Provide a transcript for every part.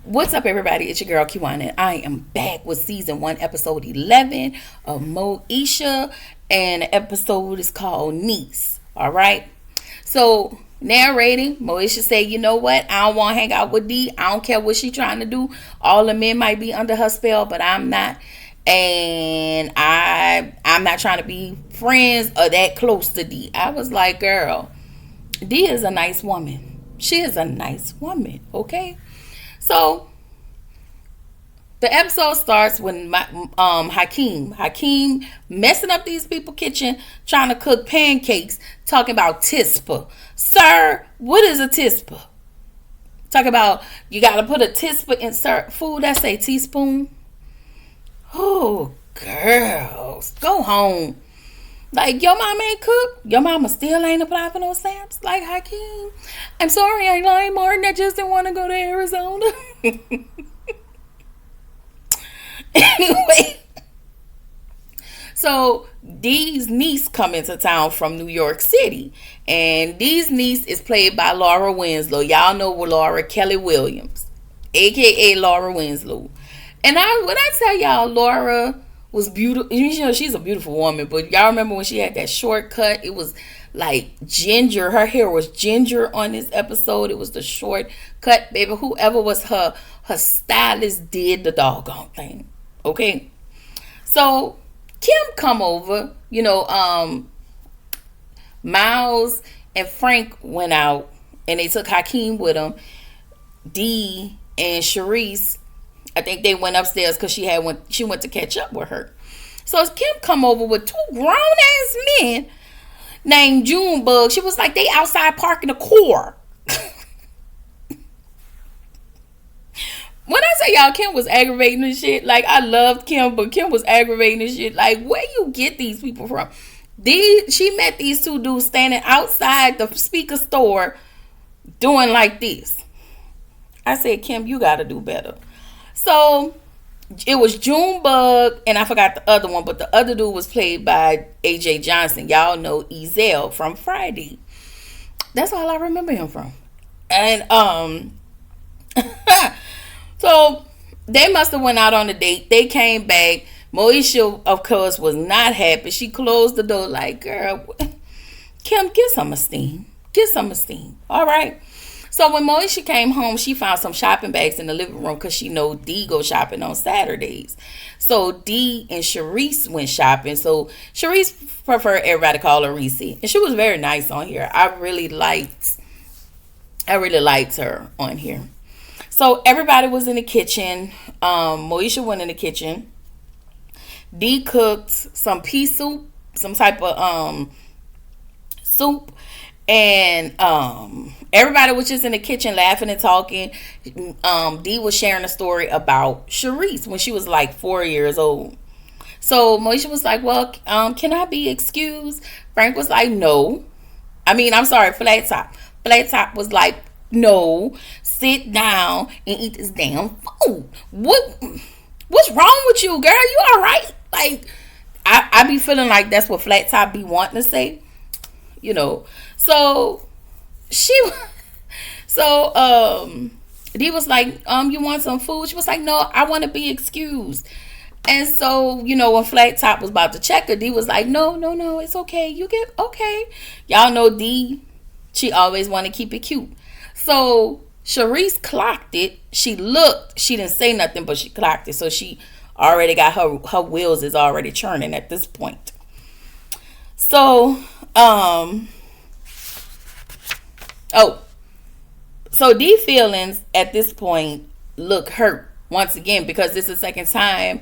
What's up, everybody? It's your girl Kiwana, and I am back with season 1, episode 11 of Moesha, and the episode is called Niece. All right. So, narrating, Moesha said, "You know what? I don't want to hang out with D. I don't care what she trying to do. All the men might be under her spell, but I'm not, and I'm not trying to be friends or that close to D." I was like, "Girl, D is a nice woman. She is a nice woman. Okay." So the episode starts when Hakeem messing up these people's kitchen, trying to cook pancakes, talking about tispa. Sir, what is a tispa? Talk about you got to put a tispa in food that say teaspoon. Oh, girls, go home. Like, your mama ain't cook. Your mama still ain't applying for no stamps. Like, Hakeem, I'm sorry, I lied, Martin. I just didn't want to go to Arizona. Anyway, so Dee's niece come into town from New York City, and Dee's niece is played by Laura Winslow. Y'all know Laura Kelly Williams, aka Laura Winslow. And when I tell y'all, Laura was beautiful. You know, she's a beautiful woman, but y'all remember when she had that short cut? It was like ginger. Her hair was ginger on this episode. It was the short cut, baby. Whoever was her stylist did the doggone thing. Okay. So Kim come over, Miles and Frank went out and they took Hakeem with them. Dee and Sharice, I think they went upstairs because she went to catch up with her. So Kim come over with two grown ass men named Junebug. She was like, they outside parking a car. When I say y'all, Kim was aggravating and shit. Like, I loved Kim, but Kim was aggravating and shit. Like, where you get these people from? She met these two dudes standing outside the speaker store doing like this. I said, Kim, you gotta do better. So it was Junebug, and I forgot the other one, but the other dude was played by AJ Johnson. Y'all know Ezel from Friday. That's all I remember him from. And so they must have went out on a date. They came back. Moesha, of course, was not happy. She closed the door like, girl, Kim, get some esteem. Get some esteem. All right. So when Moesha came home, she found some shopping bags in the living room because she know Dee go shopping on Saturdays. So Dee and Sharice went shopping. So Sharice preferred everybody to call her Reese. And she was very nice on here. I really liked her on here. So everybody was in the kitchen. Moesha went in the kitchen. Dee cooked some pea soup, some type of soup, and everybody was just in the kitchen laughing and talking. Dee was sharing a story about Sharice when she was like 4 years old. So Moesha was like, well, can I be excused? Frank was like, no. I'm sorry, Flat Top. Flat Top was like, no, sit down and eat this damn food. What's wrong with you, girl? You all right? Like, I be feeling like that's what Flat Top be wanting to say, So Dee was like, you want some food? She was like, no, I want to be excused. And so, when Flat Top was about to check her, Dee was like, no, it's okay. You get okay. Y'all know Dee, she always want to keep it cute. So Sharice clocked it. She looked. She didn't say nothing, but she clocked it. So she already got her wheels is already churning at this point. So so Dee feelings at this point look hurt once again because this is the second time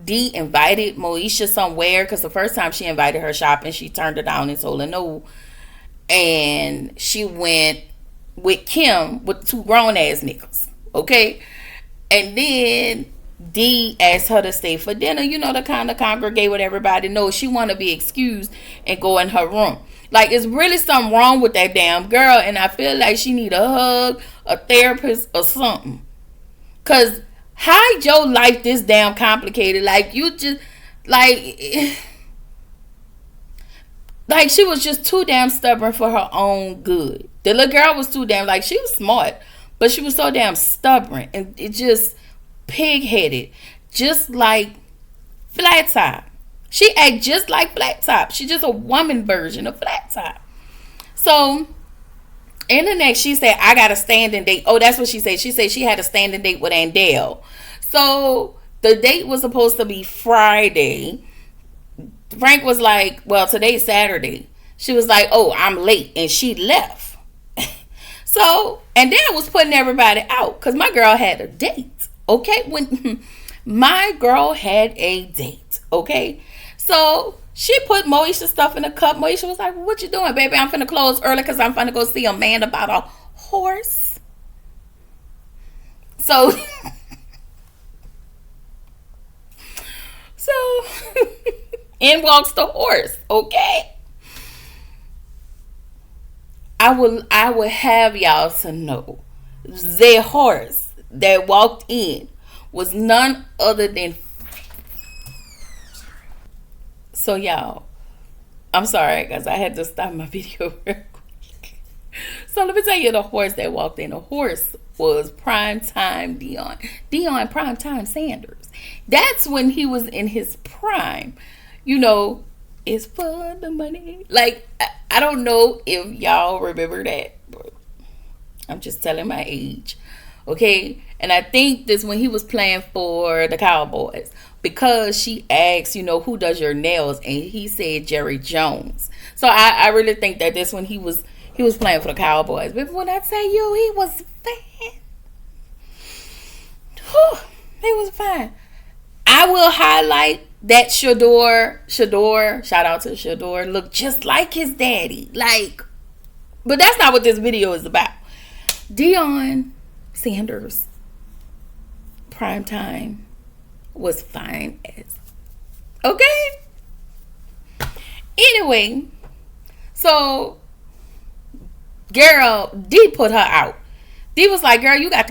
Dee invited Moesha somewhere, because the first time she invited her shopping, she turned her down and told her no. And she went with Kim with two grown ass niggas. Okay? And then Dee asked her to stay for dinner, to kind of congregate with everybody. No, she want to be excused and go in her room. Like, it's really something wrong with that damn girl, and I feel like she need a hug, a therapist, or something. Because hide your life this damn complicated. Like, you just, like she was just too damn stubborn for her own good. The little girl was too damn, like, she was smart, But she was so damn stubborn and it just pig-headed, just like Flat Top. She act just like Flat Top. She's just a woman version of Flat Top. So in the next, she said, I got a standing date. Oh, that's what she said. She said she had a standing date with Andell. So the date was supposed to be Friday. Frank was like, well, today's Saturday. She was like, oh, I'm late. And she left. So, and then I was putting everybody out because my girl had a date. Okay? When my girl had a date. Okay? So she put Moesha's stuff in a cup. Moesha was like, what you doing, baby? I'm finna close early because I'm finna go see a man about a horse. So, in walks the horse, okay? I will have y'all to know the horse that walked in was none other than. So y'all, I'm sorry guys, I had to stop my video real quick. So let me tell you the horse that walked in. The horse was Primetime Dion. Dion Primetime Sanders. That's when he was in his prime. You know, it's for the money. Like, I don't know if y'all remember that, but I'm just telling my age. Okay? And I think this when he was playing for the Cowboys. Because she asked, you know, who does your nails? And he said Jerry Jones. So I really think that this when he was playing for the Cowboys. But when I tell you he was fine. He was fine. I will highlight that Shador, shout out to Shador, looked just like his daddy. Like, but that's not what this video is about. Dion Sanders, Primetime, was fine as. Okay? Anyway, so girl, D put her out. D was like, girl, you got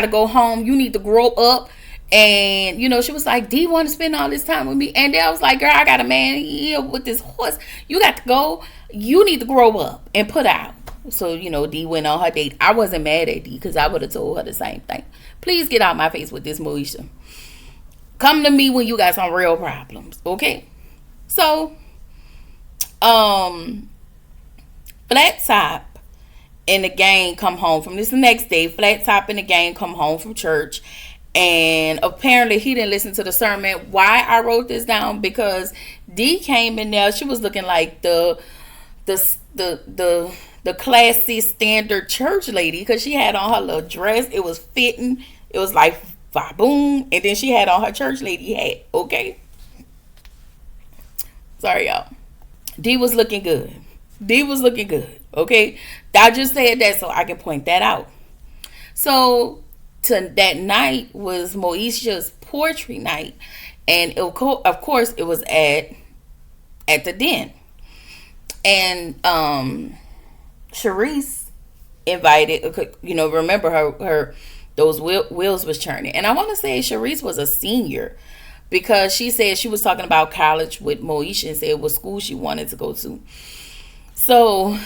to go home. You need to grow up. And, you know, she was like, D want to spend all this time with me. And then I was like, girl, I got a man here with this horse. You got to go. You need to grow up and put out. So, you know, D went on her date. I wasn't mad at D because I would have told her the same thing. Please get out my face with this, Moesha. Come to me when you got some real problems. Okay? So, Flat Top and the gang come home from this the next day. Flat Top and the gang come home from church. And apparently he didn't listen to the sermon. Why I wrote this down? Because D came in there. She was looking like the classy standard church lady because she had on her little dress. It was fitting. It was like boom. And then she had on her church lady hat. Okay. Sorry, y'all. D was looking good. D was looking good. Okay. I just said that so I can point that out. So that night was Moesha's poetry night, and of course it was at the den, and Sharice invited, you know, remember her those wheels was churning, and I want to say Sharice was a senior because she said she was talking about college with Moesha and said what school she wanted to go to. So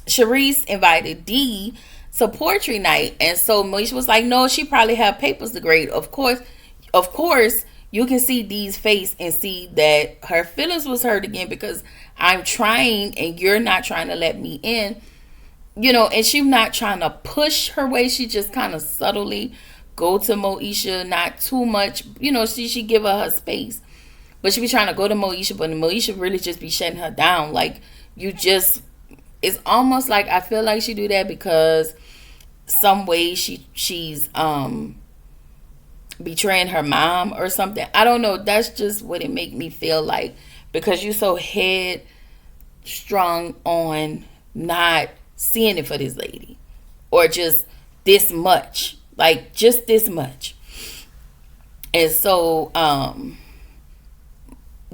Sharice invited D to poetry night, and so Moesha was like, no, she probably have papers to grade. Of course you can see D's face and see that her feelings was hurt again because I'm trying and you're not trying to let me in, you know. And she's not trying to push her way. She just kind of subtly go to Moesha, not too much, you know. She give her space, but she be trying to go to Moesha, but Moesha really just be shutting her down. Like, it's almost like I feel like she do that because some way she's betraying her mom or something. I don't know. That's just what it make me feel like, because you're so headstrong on not seeing it for this lady, or just this much, like just this much. And so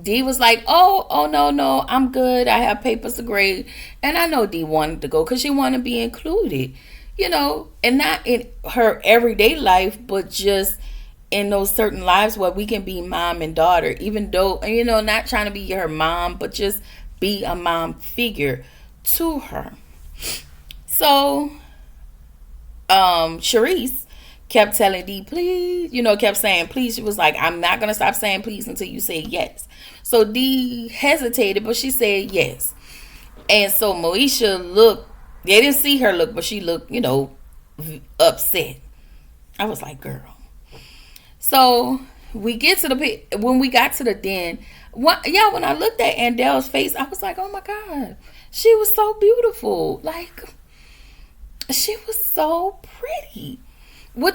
D was like, oh no, I'm good. I have papers to grade. And I know D wanted to go because she wanted to be included, you know, and not in her everyday life, but just in those certain lives where we can be mom and daughter, even though, you know, not trying to be her mom, but just be a mom figure to her. So Sharice kept telling D, please, kept saying please. She was like, I'm not gonna stop saying please until you say yes. So D hesitated, but she said yes. And so Moesha looked, they didn't see her look, but she looked, upset. I was like, girl. So we get to when we got to the den, when I looked at Andel's face, I was like, oh my God, she was so beautiful. Like, she was so pretty.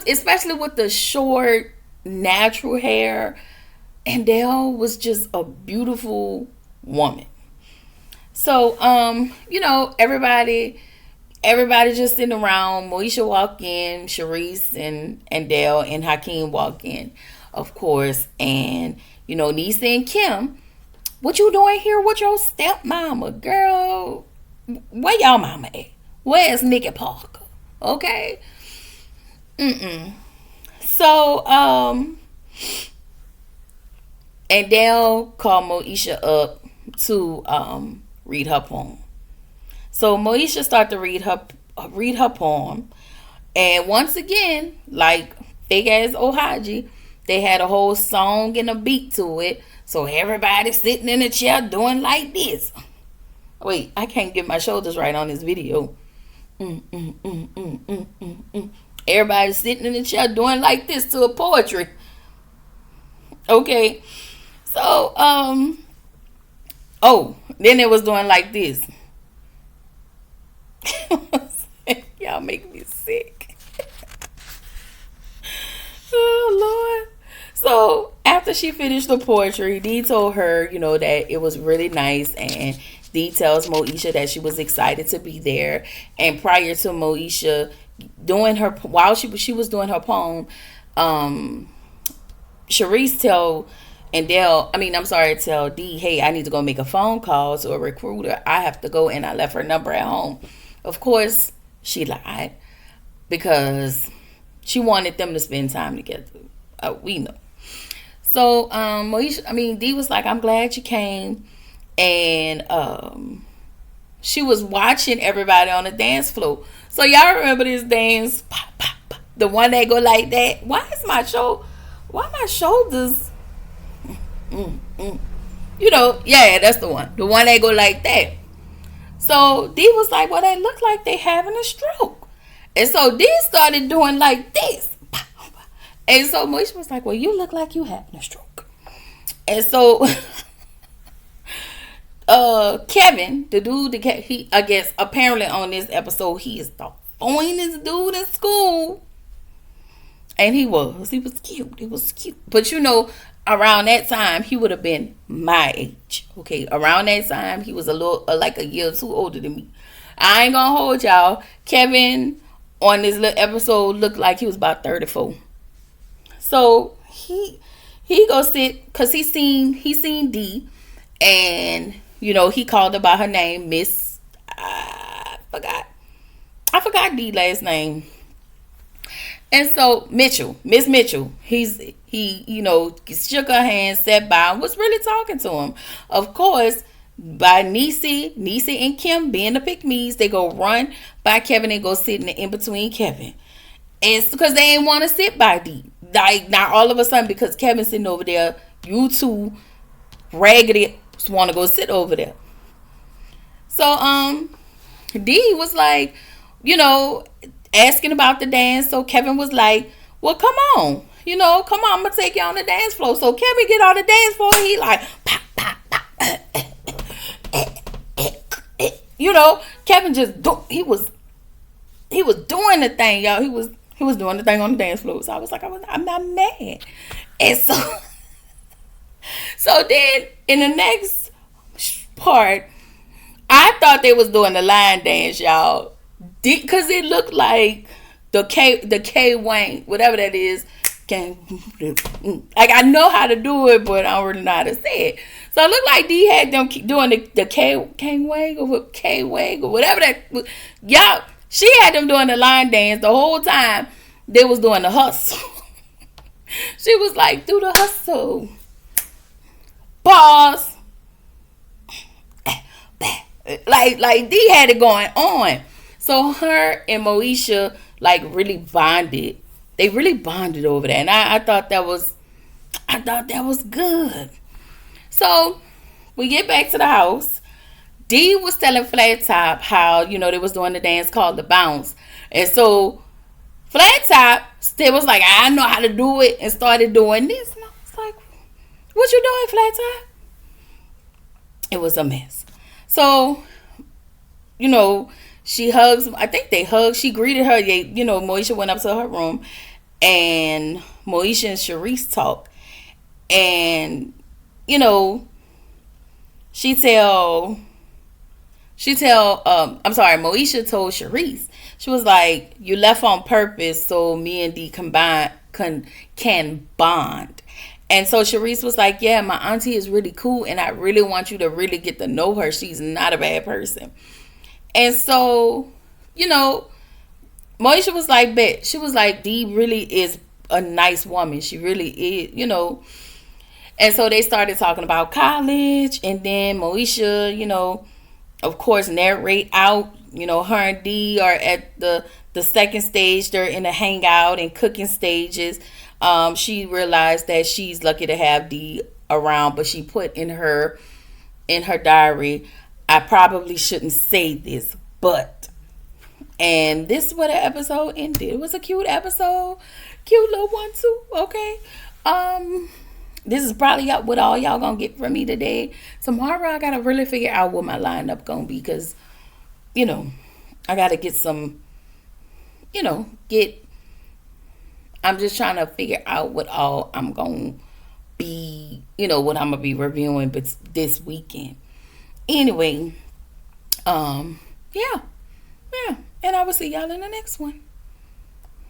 Especially with the short, natural hair. Andel was just a beautiful woman. So, everybody just sitting around. Moesha walk in, Sharice and Dale and Hakeem walk in, of course. And, Nisa and Kim, what you doing here with your stepmama? Girl, where y'all mama at? Where's Nikki Parker? Okay? So, and Dale called Moesha up to read her poem. So Moesha started to read her poem, and once again, like big ass Ohaji, they had a whole song and a beat to it. So everybody sitting in a chair doing like this. Wait, I can't get my shoulders right on this video. Everybody sitting in the chair doing like this to a poetry. Okay, so then it was doing like this. Y'all make me sick. Oh Lord. So after she finished the poetry, Dee told her, that it was really nice, and Dee tells Moesha that she was excited to be there. And prior to Moesha while she was doing her poem, Sharice tell Dee, hey, I need to go make a phone call to a recruiter. I have to go, and I left her number at home. Of course, she lied because she wanted them to spend time together. We know. So, Dee was like, I'm glad you came. And she was watching everybody on the dance floor. So, y'all remember this dance? Pop, pop, pop, the one that go like that? Why my shoulders? Yeah, that's the one. The one that go like that. So Dee was like, well, they look like they having a stroke. And so Dee started doing like this. And so Moesha was like, well, you look like you having a stroke. And so Kevin, the dude, I guess apparently on this episode, he is the finest dude in school. And he was cute. It was cute. But around that time, he would have been my age. Okay, around that time, he was like a year or two older than me. I ain't gonna hold y'all. Kevin on this little episode looked like he was about 34. So he go sit because he seen Dee, and he called her by her name, Miss. I forgot Dee last name. And so Miss Mitchell, he shook her hand, sat by, and was really talking to him. Of course, by Nisi and Kim being the pick-me's, they go run by Kevin and go sit in between Kevin. And it's because they ain't want to sit by D. Like, not all of a sudden, because Kevin's sitting over there, you two raggedy want to go sit over there. So, D was like, asking about the dance. So Kevin was like, well, come on. Come on, I'm going to take you on the dance floor. So Kevin get on the dance floor. He like, pop, pop, pop. Kevin just, he was doing the thing, y'all. He was doing the thing on the dance floor. So I was like, I'm not mad. And so then in the next part, I thought they was doing the line dance, y'all. Because it looked like the K Wayne, whatever that is, like I know how to do it, but I don't really know how to say it. So it looked like D had them doing the K Wayne or whatever that was. Y'all, she had them doing the line dance the whole time. They was doing the hustle. She was like, do the hustle. Pause. Like D had it going on. So her and Moesha like really bonded. They really bonded over that, and I thought that was, good. So we get back to the house. Dee was telling Flat Top how, they was doing the dance called the bounce. And so Flat Top still was like, I know how to do it, and started doing this. And I was like, what you doing, Flat Top? It was a mess. So, she hugs, I think they hugged. She greeted her. Moesha went up to her room, and Moesha and Sharice talked. And, she tell Moesha told Sharice, she was like, you left on purpose so me and Dee can bond. And so Sharice was like, yeah, my auntie is really cool, and I really want you to really get to know her. She's not a bad person. And so, Moesha was like, bet. She was like, Dee really is a nice woman. She really is, And so they started talking about college, and then Moesha, of course, narrate out. Her and Dee are at the second stage. They're in the hangout and cooking stages. She realized that she's lucky to have Dee around, but she put in her diary, I probably shouldn't say this, but. And this is where the episode ended. It was a cute episode. Cute little one, too. Okay. This is probably what all y'all gonna get from me today. Tomorrow I gotta really figure out what my lineup gonna be, because I gotta get some, I'm just trying to figure out what all I'm gonna be, what I'm gonna be reviewing this weekend. Anyway, yeah, and I will see y'all in the next one.